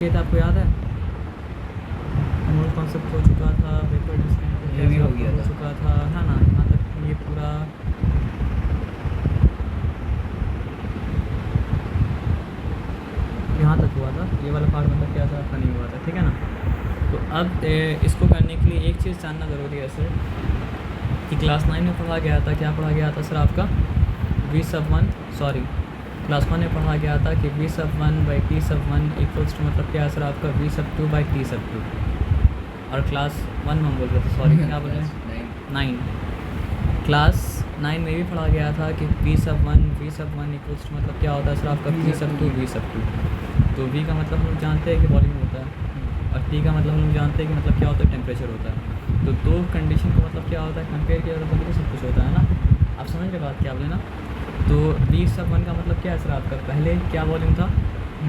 ये था, आपको याद है? मोल कॉन्सेप्ट हो चुका था, वेपर डिस्टेंस ये भी हो गया हो था। चुका था, है ना? यहाँ तक ये पूरा यहाँ तक हुआ था। ये वाला पार्ट मतलब क्या था, आपका नहीं हुआ था, ठीक है ना? तो अब इसको करने के लिए एक चीज़ जानना ज़रूरी है सर, कि क्लास 9 में पढ़ा गया था, क्या पढ़ा गया था सर आपका? v सब 1 सॉरी क्लास 1 में पढ़ा गया था कि v सब 1 बाई t सब 1 इक्वल्स टू मतलब क्या है सर आपका v सब 2 बाई t सब 2। और क्लास 1 में हम बोल रहे थे, सॉरी क्या बोल रहे हैं, 9 क्लास 9 में भी पढ़ा गया था कि v सब 1 इक्वल्स टू मतलब क्या होता है सर आपका v सब 2 तो v का मतलब हम लोग जानते हैं कि वॉल्यूम होता है, और t का मतलब हम लोग जानते हैं कि मतलब क्या होता है, टेम्परेचर होता है। तो दो कंडीशन का मतलब क्या होता है, कंपेयर किया जाता है तो सब कुछ होता है ना। आप समझ रहे बात क्या बोले ना? तो v सब 1 का मतलब क्या है सर आपका, पहले क्या वॉल्यूम था,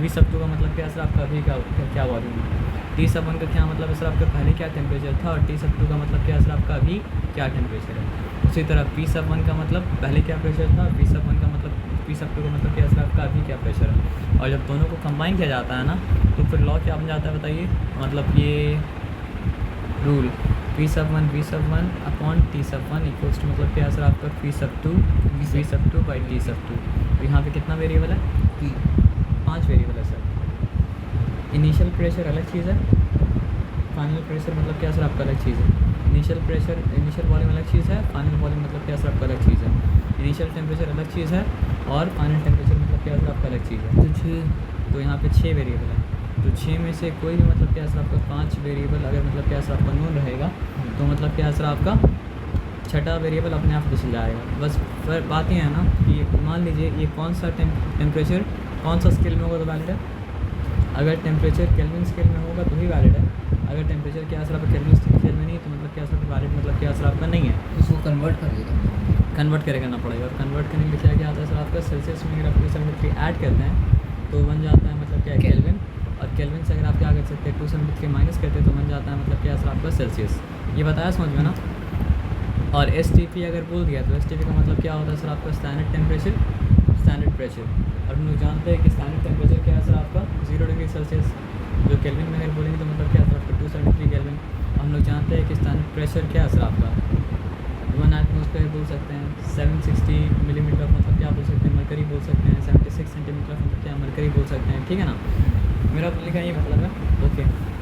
v सब 2 का मतलब क्या है सर आपका, अभी का क्या वॉल्यूम है। t सब 1 का क्या मतलब है सर आपका, पहले क्या टेम्परेचर था, और t सब 2 का मतलब क्या है सर आपका, अभी क्या टेम्परेचर है। उसी तरह p सब 1 का मतलब पहले क्या प्रेशर था, v सब 1 का मतलब p सब 2 का मतलब क्या है सर आपका, अभी क्या प्रेशर है। और जब दोनों को कंबाइन किया जाता है ना, तो फिर लॉ क्या बन जाता है बताइए, मतलब ये रूल v सब 1 अपॉन t सब 1 इक्वल्स टू मतलब क्या है सर आपका v सब 2 बाई t सब 2। तो यहाँ पे कितना वेरिएबल है, 5 वेरिएबल है सर। इनिशियल प्रेशर अलग चीज़ है, फाइनल प्रेशर मतलब क्या सर आपका अलग चीज़ है। इनिशियल वॉल्यूम अलग चीज़ है, फाइनल वॉल्यूम मतलब क्या सर आपका अलग चीज़ है। इनिशियल टेम्परेचर अलग चीज़ है, और फाइनल टेम्परेचर मतलब क्या सर आपका अलग चीज़ है। तो यहाँ पे 6 वेरिएबल है, तो 6 में से कोई भी मतलब क्या सर आपका 5 वेरिएबल अगर मतलब क्या सर आपका नोन रहेगा, तो मतलब क्या सर आपका छठा वेरिएबल अपने आप डिस जाएगा। बस फिर बात ये है ना कि मान लीजिए ये कौन सा टेम्परेचर कौन सा स्केल में होगा तो वैलिड है। अगर टेम्परेचर केल्विन स्केल में होगा तो ही वैलिड है, अगर टेम्परेचर क्या सर आपका केल्विन स्केल में नहीं, तो मतलब क्या सर वैलिड मतलब क्या सर आपका नहीं है। उसको कन्वर्ट करे करना पड़ेगा, और कन्वर्ट करने के लिए क्या आता है सर आपका, सेल्सियस में अगर आप 273 ऐड करते हैं तो बन जाता है मतलब क्या है केल्विन, और केल्विन से अगर आप क्या कर सकते हैं 273 माइनस करते हैं तो बन जाता है मतलब क्या सर आपका सेल्सियस। ये बताया समझ में ना? और STP अगर बोल दिया तो STP का मतलब क्या होता है सर आपका, स्टैंडर्ड टेम्परेचर, स्टैंडर्ड प्रेशर। और हम लोग जानते हैं कि स्टैंडर्ड टेम्परेचर क्या है सर आपका 0 डिग्री सेल्सियस, जो केल्विन में अगर बोलेंगे तो मतलब क्या है सर आपका 273 केल्विन। हम लोग जानते हैं कि स्टैंडर्ड प्रेशर क्या है सर आपका 1 एटमॉस्फेयर बोल सकते हैं, 760 मिलीमीटर मतलब क्या बोल सकते हैं, मरकरी बोल सकते हैं, 76 सेंटीमीटर मतलब क्या मरकरी बोल सकते हैं, ठीक है ना? मेरा लिखा ये मतलब है, ओके।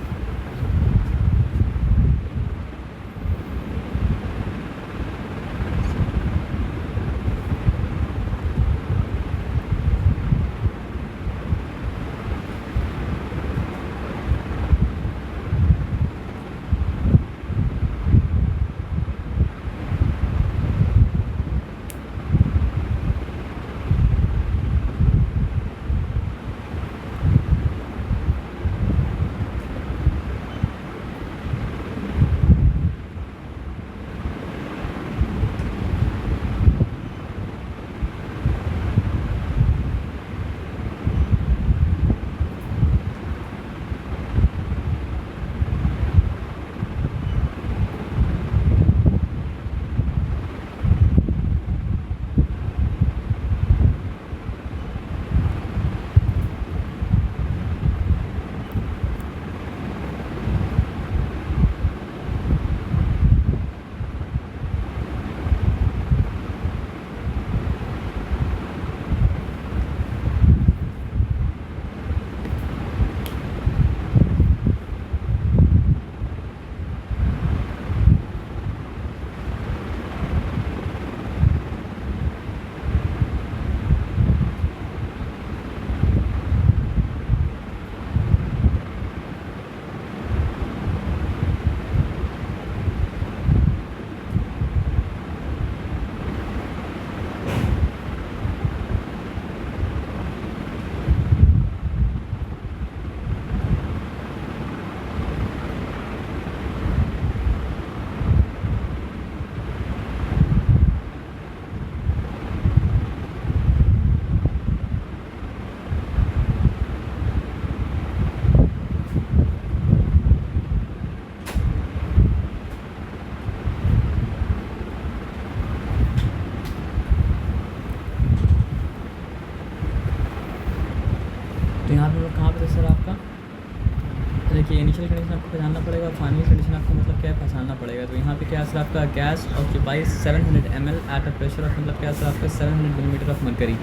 देखिए इनिशियल कंडीशन आपको पहचानना पड़ेगा और फाइनल कंडीशन आपको मतलब क्या है पहचानना पड़ेगा। तो यहाँ पे क्या सर आपका gas occupies 700 ml at a pressure of मतलब क्या सर आपका 700 मिलीमीटर ऑफ मरकरी,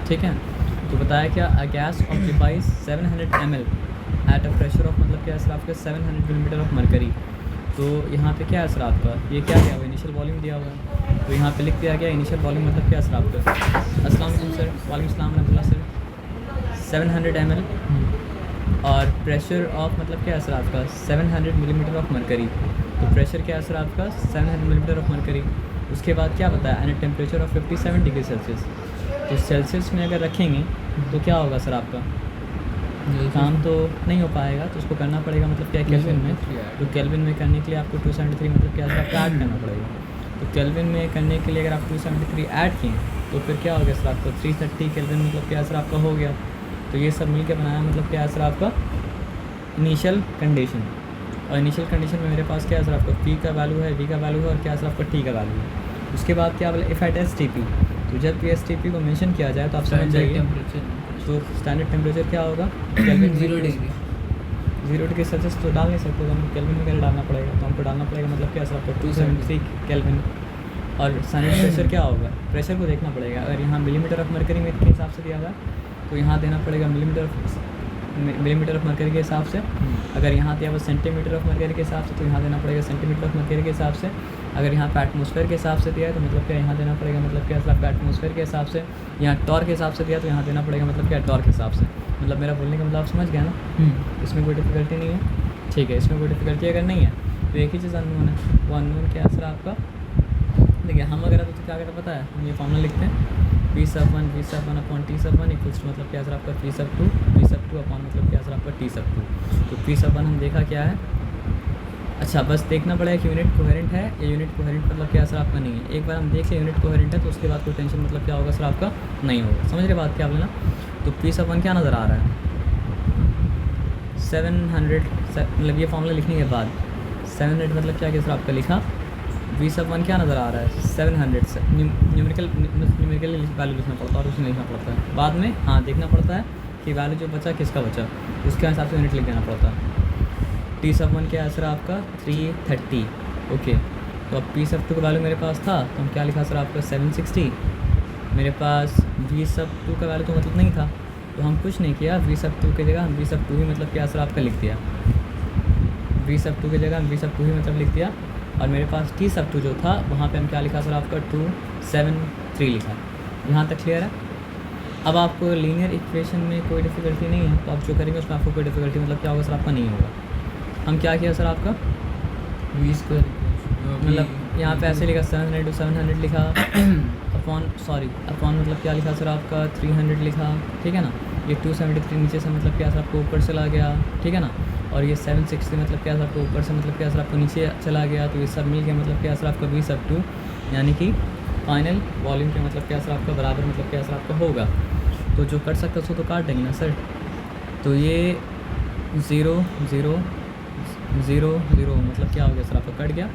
ठीक है। तो बताया क्या gas occupies 700 ml at a pressure of मतलब क्या सर आपका 700 मिलीमीटर ऑफ मरकरी। तो यहाँ पे क्या है सर आपका ये क्या दिया हुआ इनिशियल वॉल्यूम दिया हुआ है, तो यहाँ पे लिख दिया गया इनिशियल वॉल्यूम मतलब क्या सर आपका। अस्सलाम वालेकुम सर। वालेकुम अस्सलाम रहमतुल्लाह सर। 700 ml और प्रेशर ऑफ मतलब क्या है सर आपका 700 मिलीमीटर ऑफ मरकरी। तो प्रेशर क्या है सर आपका 700 मिलीमीटर ऑफ मरकरी। उसके बाद क्या बताया and temperature of 57 degree Celsius. तो सेल्सियस में अगर रखेंगे तो क्या होगा सर आपका काम तो नहीं हो पाएगा, तो उसको करना पड़ेगा मतलब क्या केल्विन में। तो केल्विन में करने के लिए आपको 273 मतलब क्या आपको ऐड करना पड़ेगा। तो केल्विन में करने के लिए अगर आप 273 ऐड किए तो फिर क्या हो गया सर आपको 330 केल्विन मतलब क्या सर आपका हो गया। तो ये सब मिल के बनाया मतलब क्या सर आपका इनिशियल कंडीशन। और इनिशियल कंडीशन में मेरे पास क्या है सर आपका पी का वैल्यू है, वी का वैल्यू है और क्या सर आपका टी का वैल्यू है। उसके बाद क्या बोले if at S T P. तो जब भी एस टी पी को मेंशन किया जाए तो आप समझ जाइए तो स्टैंडर्ड टेम्परेचर क्या होगा केल्विन 0 डिग्री सेल्सियस तो डाल नहीं सकते, तो हमको केल्विन में डालना पड़ेगा। तो हमको डालना पड़ेगा मतलब क्या सर आपको 273 केल्विन। और स्टैंडर्ड प्रेशर क्या होगा प्रेशर को देखना पड़ेगा। अगर यहाँ मिलीमीटर ऑफ मरकरी में के हिसाब से दिया हुआ है तो यहाँ देना पड़ेगा मिलीमीटर ऑफ मरकरी के हिसाब से। अगर यहाँ दिया हुआ सेंटीमीटर ऑफ मरकरी के हिसाब से तो यहाँ देना पड़ेगा सेंटीमीटर ऑफ मरकरी के हिसाब से। अगर यहाँ पे एटमॉस्फेयर के हिसाब से दिया है तो मतलब क्या यहाँ देना पड़ेगा मतलब क्या आपका एटमॉस्फेयर के हिसाब से। यहाँ टॉर के हिसाब से दिया तो यहाँ देना पड़ेगा मतलब क्या टॉर के हिसाब से। मतलब मेरा बोलने का मतलब आप समझ गया ना, इसमें कोई डिफ़िकल्टी नहीं है, ठीक है। इसमें कोई डिफ़िकल्टी अगर नहीं है तो एक ही चीज़ अननोन है, वो अननोन क्या है सर आपका। देखिए हम अगर तो क्या करते पता है, हम ये फॉर्मूला लिखते हैं P sub 1 V sub 1 upon T sub 1 equals to मतलब क्या सर आपका P sub 2 V sub 2 upon मतलब क्या सर आपका T sub 2। तो P sub 1 हम देखा क्या है, अच्छा बस देखना पड़ेगा कि यूनिट कोहेरेंट है या यूनिट कोहेरेंट मतलब क्या सर आपका नहीं है। एक बार हम देख लें यूनिट कोहेरेंट है तो उसके बाद कोई टेंशन मतलब क्या होगा सर आपका नहीं होगा। समझ रहे बात क्या बोले ना। तो P sub 1 क्या नज़र आ रहा है 700 मतलब ये फॉर्मूला लिखने के बाद 700 मतलब क्या सर आपका लिखा। V sub 1 क्या नज़र आ रहा है 700 से न्यूमेरिकल वैल्यू लिखना पड़ता है और उसमें लिखना पड़ता है बाद में। हाँ देखना पड़ता है कि वैल्यू जो बचा किसका बचा, उसके हिसाब से यूनिट लिख देना पड़ता है। T sub 1 क्या है सर आपका 330, ओके। तो अब P sub 2 का वैल्यू मेरे पास था तो हम क्या लिखा सर आपका 760। मेरे पास V sub 2 का वैल्यू तो मतलब नहीं था तो हम कुछ नहीं किया, V sub 2 की जगह हम V sub 2 ही मतलब क्या सर आपका लिख दिया। V sub 2 की जगह हम V sub 2 ही मतलब लिख दिया। और मेरे पास T sub 2 जो था वहाँ पे हम क्या लिखा सर आपका 273 लिखा। यहाँ तक क्लियर है। अब आपको लीनियर इक्वेशन में कोई डिफ़िकल्टी नहीं है तो आप जो करेंगे उसमें आपको कोई डिफ़िकल्टी मतलब क्या होगा सर आपका नहीं होगा। हम क्या किया सर आपका V स्क्वायर मतलब यहाँ पे ऐसे लिखा 700 to 700 लिखा अपॉन मतलब क्या लिखा सर आपका 300 लिखा, ठीक है ना। ये 273 नीचे से मतलब क्या सर आपको ऊपर चला गया, ठीक है ना। और ये 760 मतलब क्या सर आपको ऊपर से मतलब क्या सर आपको नीचे चला गया। तो ये सब मिल गया मतलब क्या सर आपका V sub 2 यानी कि फाइनल वॉल्यूम के मतलब क्या सर आपका बराबर मतलब क्या सर आपका होगा। तो जो कट सकता है उसको तो काट देंगे ना सर। तो ये 0 0 0 0 मतलब क्या हो गया सर आपका कट गया।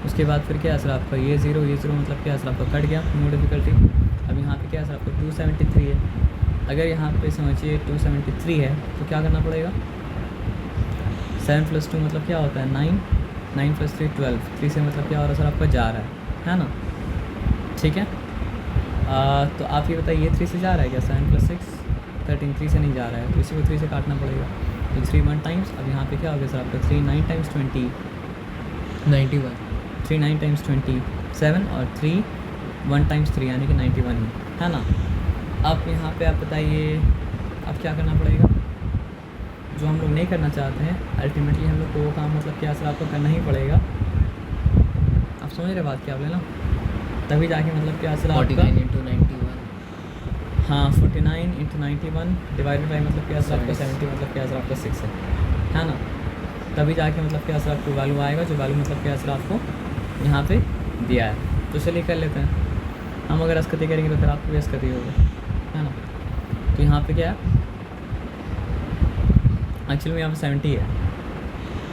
उसके बाद फिर क्या है सर आपका ये 0 मतलब क्या है सर आपका कट गया, नो डिफ़िकल्टी। अब यहाँ पे क्या है सर आपका 273 है। अगर यहाँ पे समझिए 273 है तो क्या करना पड़ेगा 7 + 2 मतलब क्या होता है 9 9 + 3 12 3 से मतलब क्या हो रहा है सर आपका जा रहा है ना, ठीक है। तो आप ये बताइए 3 से जा रहा है क्या 7 + 6 13 3 से नहीं जा रहा है तो इसी को 3 से काटना पड़ेगा। तो 3 1 टाइम्स। अब यहाँ पे क्या हो गया सर आपका 3 9 टाइम्स 20 91 3 9 टाइम्स 27 और 3 1 टाइम्स 3 यानी कि 91 है ना। अब यहाँ पे आप बताइए अब क्या करना पड़ेगा जो हम लोग नहीं करना चाहते हैं। अल्टीमेटली हम लोग को वो काम मतलब क्या सर आपको करना ही पड़ेगा। आप समझ रहे बात क्या बोले ना, तभी जाके मतलब क्या सर आपका 49 × 91 हाँ 49 × 91 डिवाइडेड बाई मतलब क्या सर आपका 70 मतलब क्या सर आपका 6 है ना। तभी जाके मतलब क्या सर आपको वैल्यू आएगा जो वैल्यू मतलब क्या सर आपको यहाँ पे दिया है। तो चलिए कर लेते हैं। हम अगर अस्कती करेंगे तो फिर आपको भी अस्कती होगा, है ना। तो यहाँ पे क्या है एक्चुअली में यहाँ पे 70 है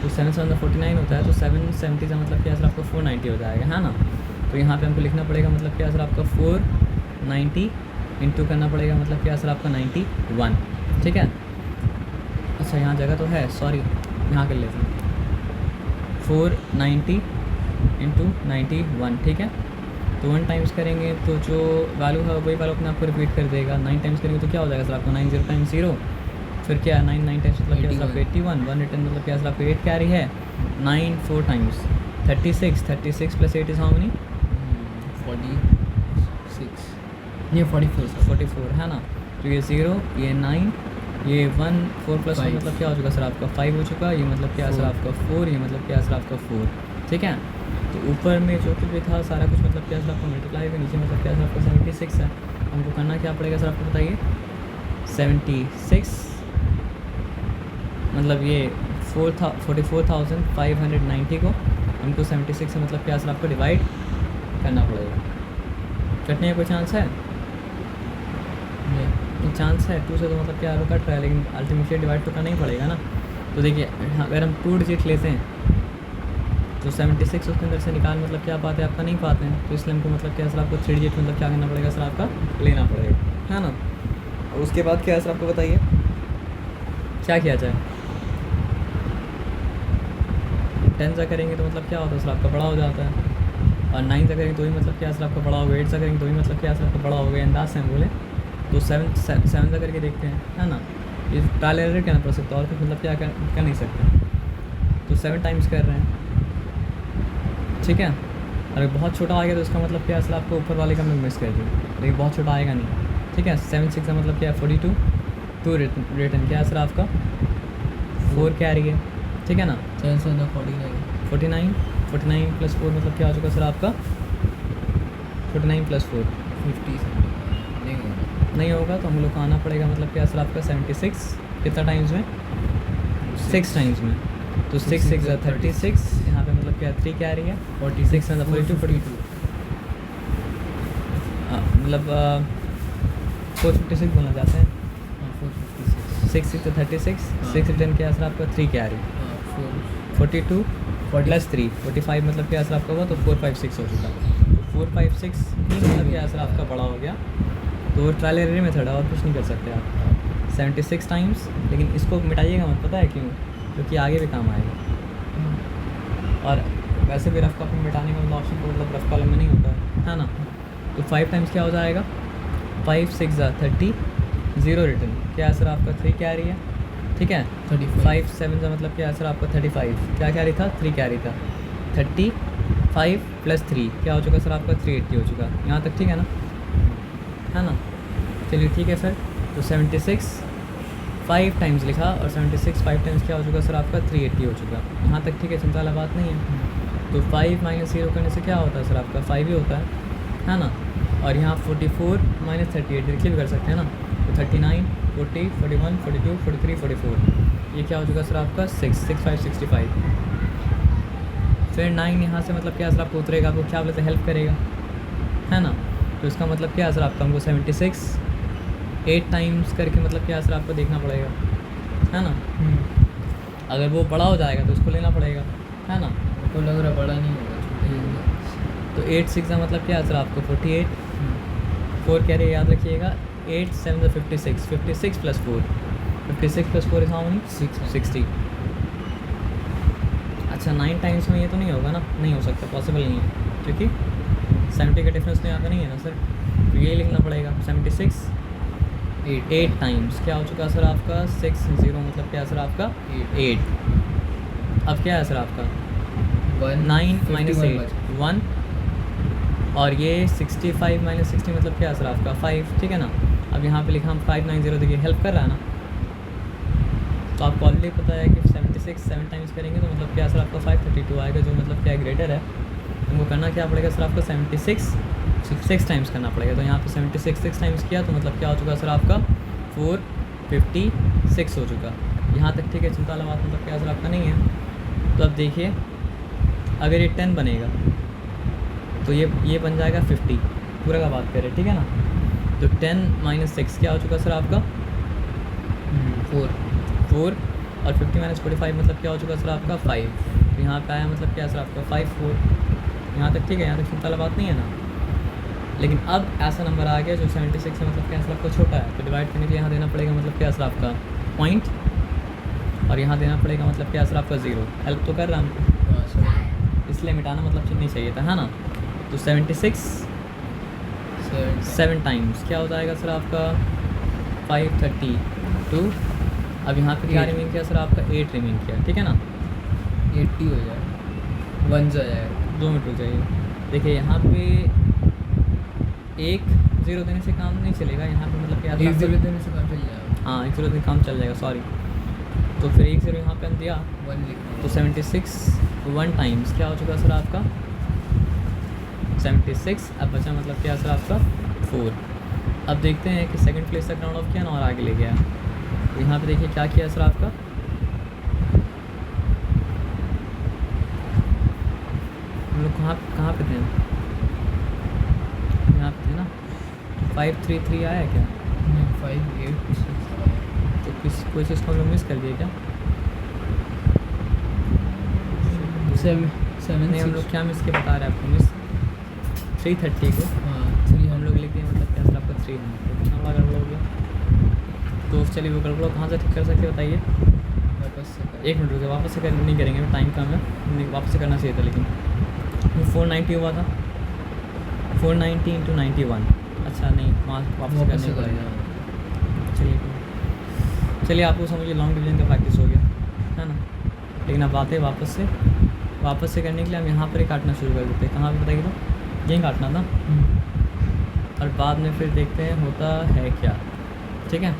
तो 7 7 49 होता है तो 770 का मतलब क्या सर आपको 490 हो जाएगा, है ना। तो यहाँ पे हमको लिखना पड़ेगा मतलब क्या सर आपका 490 इंटू करना पड़ेगा मतलब क्या सर आपका 91, ठीक है। अच्छा यहाँ जगह तो है, सॉरी यहाँ कर लेते हैं 490 इंटू 91, ठीक है। तो 1 टाइम्स करेंगे तो जो वैल्यू है वही वैल्यू अपने आपको रिपीट कर देगा। 9 टाइम्स करेंगे तो क्या हो जाएगा सर आपको 90 टाइम्स 0, फिर क्या है 9 टाइम्स मतलब क्या सर आपको 81, 1 रिटर्न मतलब क्या सर आपको 8 कैरी है, 9 4 times 36 plus 8 is how many 46, ये 44 है ना। तो ये 0, ये 9, ये 1, 4 प्लस 1 Five. मतलब क्या हो चुका सर आपका 5 हो चुका, ये मतलब क्या है सर Four. आपका 4, ये मतलब क्या है सर आपका 4, ठीक है। तो ऊपर में जो कुछ भी था सारा कुछ मतलब क्या सर आपका मल्टीप्लाई होगा, नीचे मतलब क्या सर आपका 76 है। हमको करना क्या पड़ेगा सर आपको बताइए, 76 मतलब ये 44,590 को हमको 76 से मतलब क्या सर आपको डिवाइड करना पड़ेगा। कटने का कोई चांस है? चांस है 2 से तो मतलब क्या आरो कट रहा है, लेकिन अल्टीमेटली डिवाइड तो करना ही पड़ेगा ना। तो देखिए अगर हम 2 डिजिट लेते हैं तो 76 उसके अंदर से निकाल मतलब क्या पाते हैं आपका नहीं पाते हैं, तो इसलिए हमको मतलब क्या सर आपको 3 डिजिट मतलब क्या करना पड़ेगा सर आपका लेना पड़ेगा, है ना। और उसके बाद क्या है सर आपको बताइए क्या किया जाए। 10 से करेंगे तो मतलब क्या होता है सर आपका बड़ा हो जाता है, और 9 से करेंगे तो भी मतलब क्या सर आपका बड़ा होगा, 8 से करेंगे तो भी मतलब क्या सर आपका बड़ा हो गया, अंदाज से हम बोले तो 7 से करके देखते हैं, है ना। ये ट्रायल एरर करना पड़ सकता है और कुछ मतलब क्या कर नहीं सकते। तो 7 टाइम्स कर रहे हैं, ठीक है। अगर बहुत छोटा आ गया तो इसका मतलब क्या है सर आपको ऊपर वाले का मैं मिस कर दूँ, लेकिन बहुत छोटा आएगा नहीं, ठीक है। 7 6 का मतलब क्या है 42, 2 रिटर्न क्या है सर आपका 4 कैरी है, ठीक है ना। 7 से 49 प्लस 4 मतलब क्या हो चुका सर आपका 49 प्लस 4 50 नहीं होगा। नहीं होगा, तो हम लोग को आना पड़ेगा मतलब क्या सर आपका 76 कितना टाइम्स में 6 टाइम्स में। तो 6 6 36, यहाँ पे मतलब क्या 3 क्या रही है 46 मतलब 42 मतलब 456 बोलना चाहते हैं। 6 6 36, 6 रिटर्न क्या सर आपका 3 क्या रही 42 प्लस 3 45 मतलब क्या सर आपका हुआ, तो 4 5 6 हो चुका। 4 5 6 ही मतलब क्या सर आपका बड़ा हो गया। तो ट्रायल एरर मेथड है और कुछ नहीं कर सकते आप। 76 टाइम्स, लेकिन इसको मिटाइएगा मत, पता है क्यों, क्योंकि आगे भी काम आएगा। और वैसे भी रफ कॉलम मिटाने का मतलब ऑप्शन को मतलब रफ कॉलम में नहीं होता है ना। तो 5 टाइम्स क्या हो जाएगा 5 6 30, 0 रिटर्न क्या है सर आपका 3 कैरी है, ठीक है। 5 7 का मतलब क्या है सर आपका 35, क्या कैरी था 3 कैरी था। 35 प्लस 3 क्या हो चुका सर आपका 380 हो चुका, यहाँ तक ठीक है ना, है ना। चलिए ठीक है फिर, तो 76 5 टाइम्स लिखा और 76 5 टाइम्स क्या हो चुका सर आपका 380 हो चुका, यहाँ तक ठीक है, चिंता वाला बात नहीं है। तो 5 माइनस 0 करने से क्या होता है सर आपका 5 ही होता है ना। और यहाँ 44 माइनस 38 देखिए भी कर सकते हैं ना। तो 39 40 41 42 43 44 ये क्या हो चुका सर आपका 6 6 5 65। फिर 9 यहाँ से मतलब क्या सर आपको उतरेगा, आपको क्या बोलते हेल्प करेगा, है ना। तो इसका मतलब क्या है सर आपका हमको 76 8 टाइम्स करके मतलब क्या सर आपको देखना पड़ेगा, है ना। अगर वो बड़ा हो जाएगा तो इसको लेना पड़ेगा, है ना। तो लग रहा बड़ा नहीं होगा, छोटा ही होगा। तो 8 6 का मतलब क्या है सर आपको 48, 4 क्या रहे याद रखिएगा 8 7 56 56 plus 4 56 plus 4 is how many 60। अच्छा 9 टाइम्स में ये तो नहीं होगा ना, नहीं हो सकता, पॉसिबल नहीं है, क्योंकि 70 का डिफरेंस तो यहाँ पे नहीं है ना सर। तो ये लिखना पड़ेगा 76 8 टाइम्स क्या हो चुका सर आपका 6 0 मतलब क्या है सर आपका 8। अब क्या है सर आपका 9 माइनस 8 1 और ये 65 माइनस 60 मतलब क्या है सर आपका 5, ठीक है ना। अब यहाँ पे लिखा हम 590 देखिए हेल्प कर रहा है ना। तो आपको ऑलरेडी पता है कि 76 7 टाइम्स करेंगे तो मतलब क्या सर आपका 532 आएगा, जो मतलब क्या ग्रेटर है। हमको करना क्या पड़ेगा सर आपका 76 6 टाइम्स करना पड़ेगा। तो यहाँ पे 76 6 टाइम्स किया तो मतलब क्या हो चुका सर आपका 456 हो चुका, यहाँ तक ठीक है, चिंता वाला बात मतलब क्या सर आपका नहीं है। तो अब देखिए अगर ये 10 बनेगा तो ये बन जाएगा 50, पूरा का बात करें, ठीक है ना। तो 10 माइनस 6 क्या हो चुका सर आपका 4 और 50 माइनस 45 मतलब क्या हो चुका सर आपका 5। तो यहाँ पे आया मतलब क्या सर आपका 5 4, यहाँ तक ठीक है, यहाँ तक चिंता वाला बात नहीं है ना। लेकिन अब ऐसा नंबर आ गया जो 76 से मतलब क्या सर आपका छोटा है, तो डिवाइड करने के लिए यहाँ देना पड़ेगा मतलब क्या सर आपका पॉइंट, और यहाँ देना पड़ेगा, मतलब क्या सर आपका 0। हेल्प तो कर रहा हमको, हाँ सर। इसलिए मिटाना मतलब नहीं चाहिए था, है ना। तो 76 7 टाइम्स क्या हो जाएगा सर आपका 532। अब यहाँ पे क्या 8 रिमेन किया सर आपका 8 रिमेन किया, ठीक है ना। 80 हो जाए, 1 आ जाएगा। 2 मिनट रुक जाइए। देखिए यहाँ पे 1 0 देने से काम नहीं चलेगा, यहाँ पे मतलब क्या 1 0 देने से काम चल जाएगा। हाँ 1 0 देने से काम चल जाएगा, सॉरी। तो फिर 1 0 यहाँ पे हम दिया 1 लिखना तो 76 1 टाइम्स क्या हो चुका सर आपका 76। अब बचा मतलब क्या सर आपका 4। अब देखते हैं कि सेकंड प्लेस तक राउंड ऑफ किया ना और आगे ले गया। तो यहाँ पे देखिए क्या किया सर आपका, हम लोग कहाँ पे थे, यहाँ पे थे ना। 533 आया क्या, 5 8 6 तो कोई चीज़ को हम लोग मिस कर दिए क्या। 7 7 नहीं हम लोग क्या मिस के बता रहे हैं आपको, मिस 330 को हाँ 3 हम लोग लिख दिए, मतलब क्या सर आपका 3 तो कितना बड़ा गड़बड़ हो गया। तो चलिए वो गड़बड़ कहाँ से ठीक कर सकते बताइए। वापस से कर। 1 मिनट रुके, वापस से कर नहीं करेंगे, टाइम कम है, नहीं वापस से करना चाहिए था। लेकिन 490 हुआ था, 490 × 91। अच्छा नहीं वहाँ वापस से करने पड़ेगा। चलिए आपको समझिए लॉन्ग डिवीजन का प्रैक्टिस हो गया है ना। लेकिन अब आते हैं वापस से करने के लिए हम यहाँ पर ही काटना शुरू कर देते हैं। कहाँ पर बताइए, तो यहीं काटना था और बाद में फिर देखते हैं होता है क्या, ठीक है।